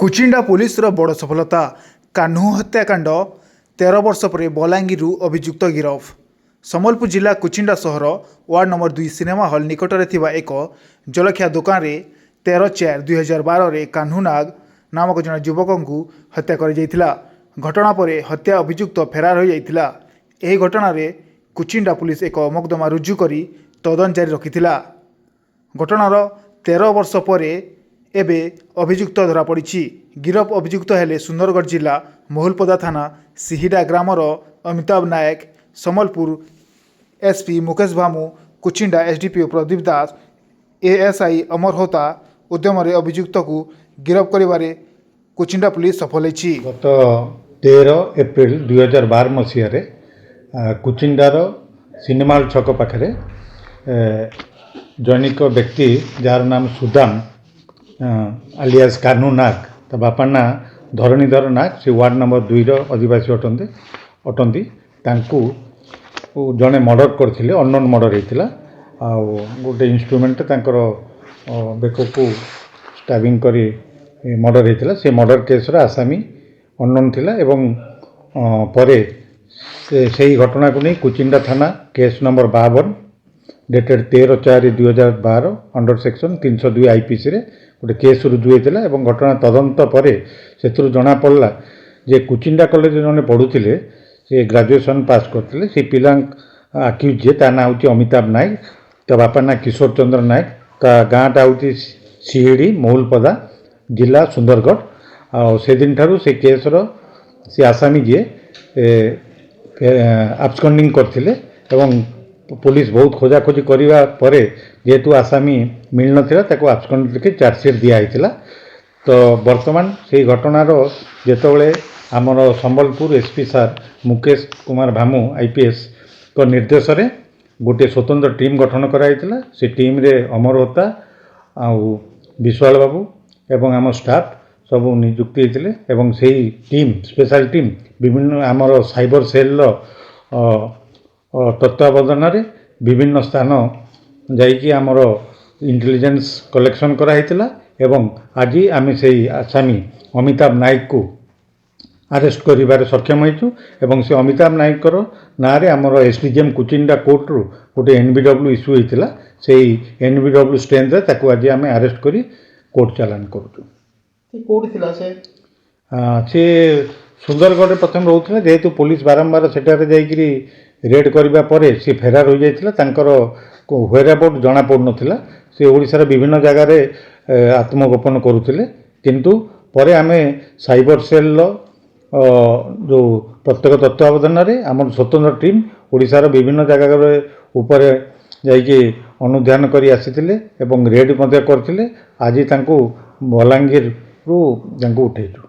କୁଚିଣ୍ଡା ପୁଲିସର ବଡ଼ ସଫଳତା। କାହ୍ନୁ ହତ୍ୟାକାଣ୍ଡ 13 ବର୍ଷ ପରେ ବଲାଙ୍ଗୀରରୁ ଅଭିଯୁକ୍ତ ଗିରଫ। ସମ୍ବଲପୁର ଜିଲ୍ଲା କୁଚିଣ୍ଡା ସହର ୱାର୍ଡ ନମ୍ବର 2 ସିନେମା ହଲ୍ ନିକଟରେ ଥିବା ଏକ ଜଳଖିଆ ଦୋକାନରେ 13/4/2012ରେ କାହ୍ନୁ ନାଗ ନାମକ ଜଣେ ଯୁବକଙ୍କୁ ହତ୍ୟା କରାଯାଇଥିଲା। ଘଟଣା ପରେ ହତ୍ୟା ଅଭିଯୁକ୍ତ ଫେରାର ହୋଇଯାଇଥିଲା। ଏହି ଘଟଣାରେ କୁଚିଣ୍ଡା ପୁଲିସ ଏକ ମକଦ୍ଦମା ରୁଜୁ କରି ତଦନ୍ତ ଜାରି ରଖିଥିଲା। ଘଟଣାର 13 ବର୍ଷ ପରେ ଏବେ ଅଭିଯୁକ୍ତ ଧରାପଡ଼ିଛି। ଗିରଫ ଅଭିଯୁକ୍ତ ହେଲେ ସୁନ୍ଦରଗଡ଼ ଜିଲ୍ଲା ମହୁଲପଦା ଥାନା ସିହିଡ଼ା ଗ୍ରାମର Amitabh Nayak, Sambalpur SP Mukesh Bhamu, Kuchinda SDPO Pradeep Das, ASI Amar Hota ଉଦ୍ୟମରେ ଅଭିଯୁକ୍ତକୁ ଗିରଫ କରିବାରେ କୁଚିଣ୍ଡା ପୁଲିସ ସଫଳ ହୋଇଛି। ଗତ 13 ଏପ୍ରିଲ 2012 ମସିହାରେ କୁଚିଣ୍ଡାର ସିନେମା ହଲ୍ ଛକ ପାଖରେ ଜୈନିକ ବ୍ୟକ୍ତି ଯାହାର ନାମ ସୁଦାମ ଆଲିଆସ୍ କାହ୍ନୁ ନାଗ, ତା ବାପା ନାଁ ଧରଣୀଧର ନାଗ, ସେ ୱାର୍ଡ଼ ନମ୍ବର 2ର ଅଧିବାସୀ ଅଟନ୍ତି। ତାଙ୍କୁ ଜଣେ ମର୍ଡ଼ର କରିଥିଲେ, ଅନନୋନ୍ ମର୍ଡ଼ର ହେଇଥିଲା। ଆଉ ଗୋଟେ ଇନଷ୍ଟ୍ରୁମେଣ୍ଟ ତାଙ୍କର ବେକକୁ ଷ୍ଟାବିଂ କରି ମର୍ଡ଼ର ହେଇଥିଲା। ସେ ମର୍ଡ଼ର କେସ୍ର ଆସାମୀ ଅନନୋନ୍ ଥିଲା ଏବଂ ପରେ ସେହି ଘଟଣାକୁ ନେଇ କୁଚିଣ୍ଡା ଥାନା case number 52 dated 13/4/2012 under section 302 IPCରେ ଗୋଟେ କେସ୍ ରୁଜୁ ହୋଇଥିଲା ଏବଂ ଘଟଣା ତଦନ୍ତ ପରେ ସେଥିରୁ ଜଣାପଡ଼ିଲା ଯେ କୁଚିଣ୍ଡା କଲେଜରେ ଜଣେ ପଢ଼ୁଥିଲେ, ସେ ଗ୍ରାଜୁଏସନ୍ ପାସ୍ କରିଥିଲେ। ସେ ପିଲା ଆକ୍ୟୁଜ୍ ଯିଏ, ତା ନାଁ ହେଉଛି ଅମିତାଭ ନାୟକ, ତା ବାପା ନାଁ କିଶୋର ଚନ୍ଦ୍ର ନାୟକ, ତା ଗାଁଟା ହେଉଛି ସିହିଡ଼ି ମହୁଲପଦା, ଜିଲ୍ଲା ସୁନ୍ଦରଗଡ଼। ଆଉ ସେଦିନଠାରୁ ସେ କେସ୍ର ସେ ଆସାମୀ ଯିଏ ଆବସ୍କଣ୍ଡିଂ କରିଥିଲେ ଏବଂ ପୁଲିସ ବହୁତ ଖୋଜାଖୋଜି କରିବା ପରେ ଯେହେତୁ ଆସାମୀ ମିଳିନଥିଲା, ତାକୁ ଆବସ୍କଣ୍ଡ ଲେଖି ଚାର୍ଜସିଟ୍ ଦିଆହେଇଥିଲା। ତ ବର୍ତ୍ତମାନ ସେହି ଘଟଣାର ଯେତେବେଳେ ଆମର ସମ୍ବଲପୁର ଏସ୍ପି ସାର୍ ମୁକେଶ କୁମାର ଭାମୁ IPSଙ୍କ ନିର୍ଦ୍ଦେଶରେ ଗୋଟିଏ ସ୍ୱତନ୍ତ୍ର ଟିମ୍ ଗଠନ କରାଯାଇଥିଲା। ସେ ଟିମ୍ରେ ଅମର ହୋତା ଆଉ ବିଶ୍ୱାଳ ବାବୁ ଏବଂ ଆମ ଷ୍ଟାଫ୍ ସବୁ ନିଯୁକ୍ତି ହେଇଥିଲେ ଏବଂ ସେହି ଟିମ୍ ସ୍ପେଶାଲ ଟିମ୍ ବିଭିନ୍ନ ଆମର ସାଇବର ସେଲ୍ର ତତ୍ତ୍ୱାବଧାନରେ ବିଭିନ୍ନ ସ୍ଥାନ ଯାଇକି ଆମର ଇଣ୍ଟେଲିଜେନ୍ସ କଲେକ୍ସନ୍ କରାହେଇଥିଲା ଏବଂ ଆଜି ଆମେ ସେହି ଆସାମୀ ଅମିତାଭ ନାୟକକୁ ଆରେଷ୍ଟ କରିବାରେ ସକ୍ଷମ ହୋଇଛୁ ଏବଂ ସେ ଅମିତାଭ ନାୟକଙ୍କର ନାଁରେ ଆମର SDGM କୁଚିଣ୍ଡା କୋର୍ଟରୁ ଗୋଟେ NBW ଇସ୍ୟୁ ହୋଇଥିଲା। ସେହି NBW ଷ୍ଟ୍ରେନ୍ଥରେ ତାକୁ ଆଜି ଆମେ ଆରେଷ୍ଟ କରି କୋର୍ଟ ଚାଲାଣ କରୁଛୁ। କେଉଁଠି ଥିଲା ସେ? ସେ ସୁନ୍ଦରଗଡ଼ରେ ପ୍ରଥମେ ରହୁଥିଲା, ଯେହେତୁ ପୋଲିସ ବାରମ୍ବାର ସେଠାରେ ଯାଇକରି ରେଡ୍ କରିବା ପରେ ସେ ଫେରାର ହୋଇଯାଇଥିଲା। ତାଙ୍କର ହ୍ୱେର୍ଆବାଉଟ୍ ଜଣାପଡ଼ୁନଥିଲା। ସେ ଓଡ଼ିଶାର ବିଭିନ୍ନ ଜାଗାରେ ଆତ୍ମଗୋପନ କରୁଥିଲେ, କିନ୍ତୁ ପରେ ଆମେ ସାଇବର ସେଲ୍ର ଯେଉଁ ପ୍ରତ୍ୟେକ ତତ୍ତ୍ୱାବଧାନରେ ଆମର ସ୍ୱତନ୍ତ୍ର ଟିମ୍ ଓଡ଼ିଶାର ବିଭିନ୍ନ ଜାଗାରେ ଉପରେ ଯାଇକି ଅନୁଧ୍ୟାନ କରି ଆସିଥିଲେ ଏବଂ ରେଡ୍ ମଧ୍ୟ କରିଥିଲେ। ଆଜି ତାଙ୍କୁ ବଲାଙ୍ଗୀରରୁ ତାଙ୍କୁ ଉଠେଇଛୁ।